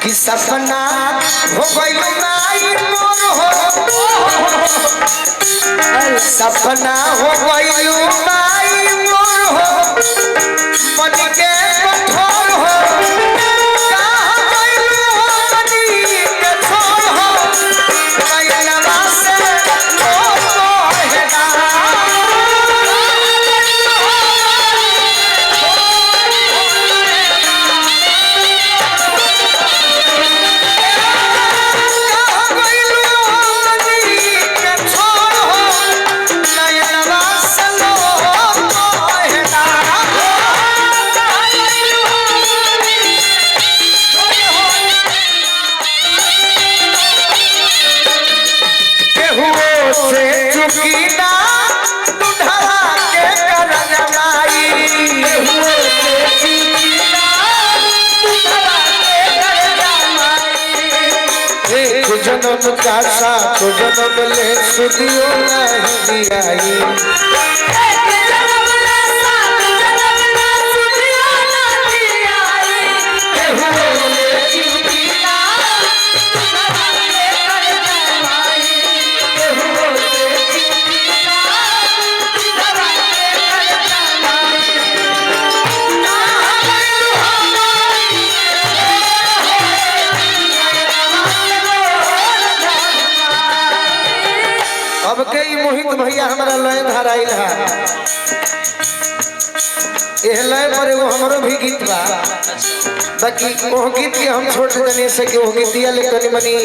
कि सपना हो गई माई मोर हो सपना हो गई माई मोर हो मन के कठोर हो कहाँ गई हो मनी के छोर हो नयनवा से लोग कहेगा जन्म का साथ जन्म ले सुदियो नहीं दियाई अब कई मोहित भैया हमारा लय धराइल है यह लय पर एगो हमरो भी गीत बा बाकी वो गीत के हम छोड़ देने से कि वो गीतिया ले तनी मनी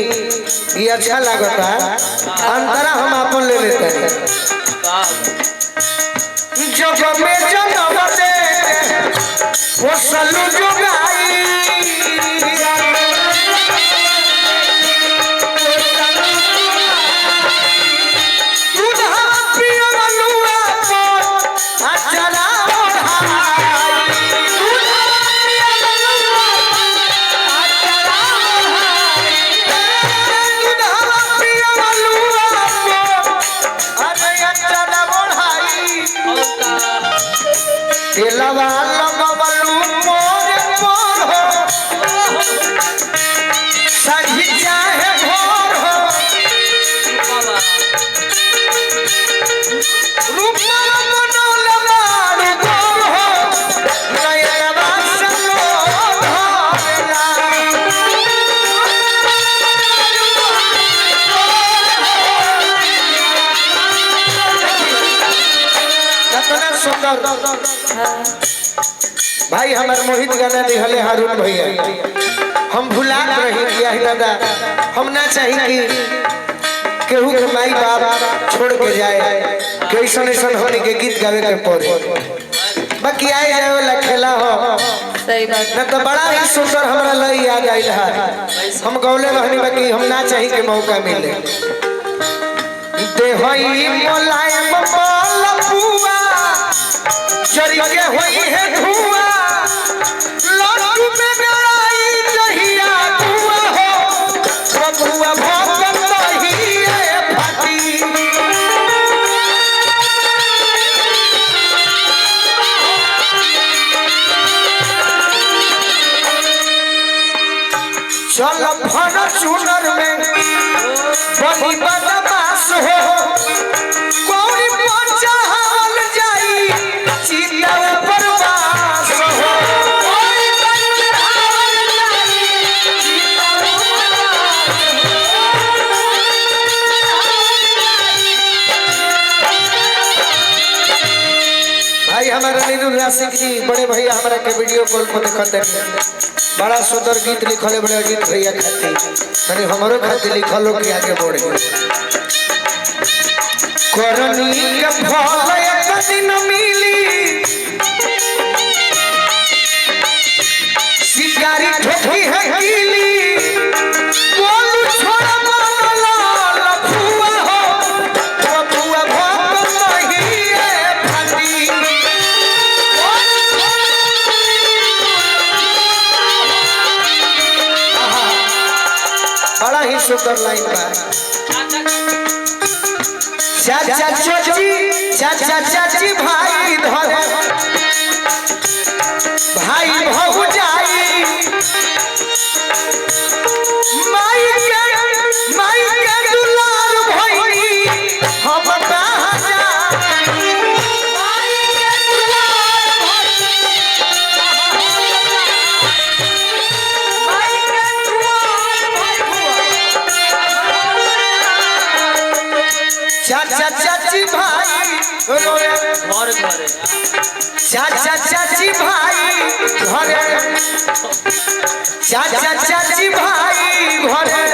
ये अच्छा लागता अंतरा हम अपन ले लेते हैं जब में जन्म दे वो सलू जुगाई भाई हमारे मोहित गाना दिखले हारून भैया हम भुला रही किया दादा हम ना चाहिए कि केहू के माई बाप छोड़ के जाए कैसन ऐसा होने के गीत गावे के पड़े बाकी आए जाए वाला खेला हो सही बात ना तो बड़ा ही सुंदर हमारा लय याद आइल है हम गौले रहनी बाकी हम ना चाहिए के मौका मिले देहई मोलायम बलपुआ जरी के होई है धुआ लड्डू में गड़ाई दहिया धुआ हो बबुआ भगत दहिए फाटी चल भर चुनर में बनी बदमाश हो कोई पंचा हाल जाई चिता ऊपर वास हो कोई पंचा हाल जाई चिता ऊपर भाई हमारा नीरू राशिक जी बड़े भैया हमारा के वीडियो कॉल पर देखते हैं बड़ा सुंदर गीत लिखले बड़े गीत भैया खातिर तनी हमरो खातिर लिखलो कि आगे बढ़े करनी के फल एक दिन मिली शिकारी ठोकी है गिली बोलू छोड़ा मन लफुआ हो बबुआ भक्त दहिए फाटी बड़ा ही सुंदर लाइन बा चाची भाई धरे भाई भौजाई घर घरे चाचा चाची भाई घरे चाचा चाची भाई घरे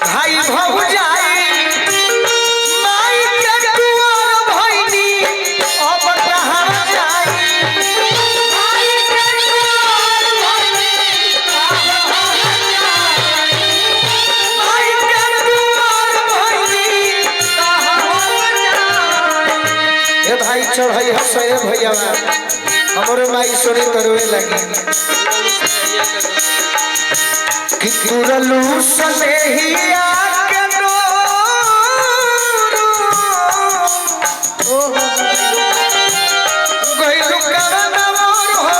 भाई भौजाई माई के दुआर भइनी अब कहाँ जाई माई के दुआर भइनी माई के दुआर भइनी कहाँ जाई। ए भाई चढ़ाई हंसे भैया हमरे माई सोने करवे लगी कि तुरलू सनेहिया के गइलू करन मोर हो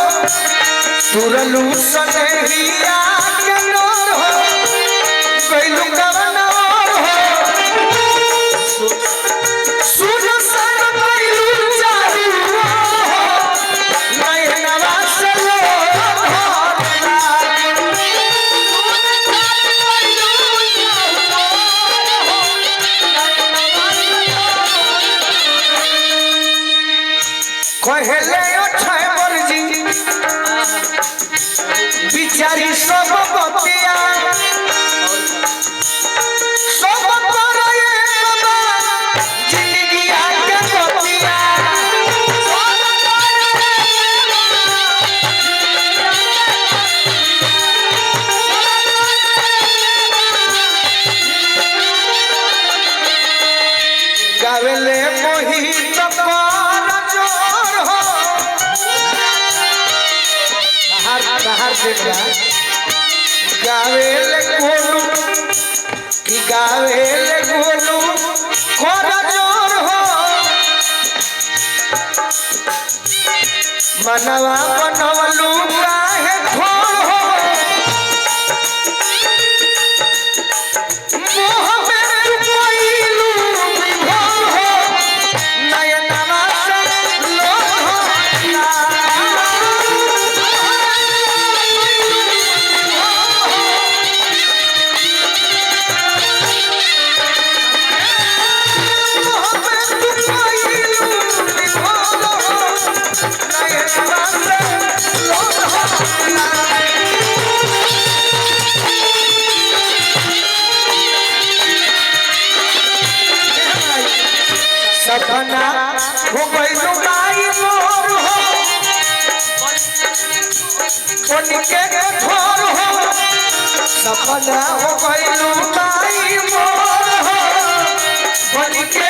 तुरलू सनेहिया के नोर हो गइलू करन मोर हो सुन सन गइलू चारू हो नयनवा से लो कहले अठै मर्जी बिचारी सब बतिया सब करे एक बार जिंदगी आके बतिया गावेले मोहित कर जोर हो बाहर देखा गावेले गोलू कि गावेले गोलू कर जोर हो मनवा बनवलू काहे खोर हो मोह में डुबैलू विभोर हो नयनवा से लोभ हो सपना हो गइलू माई मोर हो उनके कठोर हो सपना हो गइलू माई मोर हो उनके